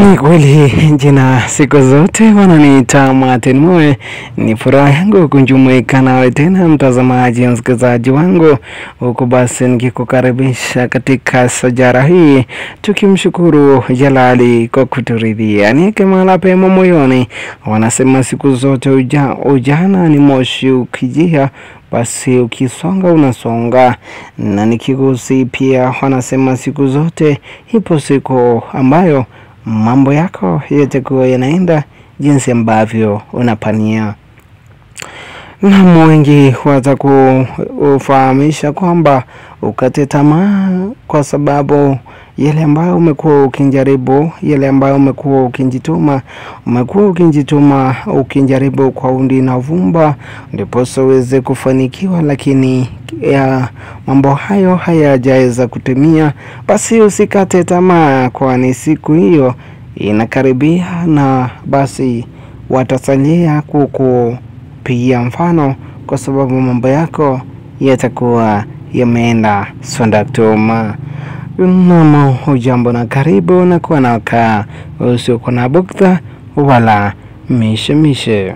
Ni kweli jina siku zote wananiita Martin Moe. Ni furaha yangu kujumuika nawe tena mtazamaji msikilizaji wangu, huku basi nikikukaribisha katika sajara hii, tukimshukuru Jalali kwa kuturidhia. Ni kama pema moyoni, wanasema siku zote ujana ni moshi ukijia, basi ukisonga unasonga. Na nikigusi pia wanasema siku zote ipo siku ambayo mambo yako yatakuwa yanaenda jinsi ambavyo unapania. Na wengi watakufahamisha kwamba ukate tamaa, kwa sababu yale ambayo umekuwa ukijaribu, yale ambayo umekuwa ukijituma, ukijaribu kwa undi na vumba, ndipo uweze kufanikiwa, lakini ya mambo hayo hayajaweza kutimia. Basi usikate tamaa, kwani siku hiyo inakaribia, na basi watasalia kukupigia mfano, kwa sababu mambo yako yatakuwa yameenda sondaktoma. Namo hujambo na karibu, na kuwa na wakaa usiokuwa na bugdha wala mishe.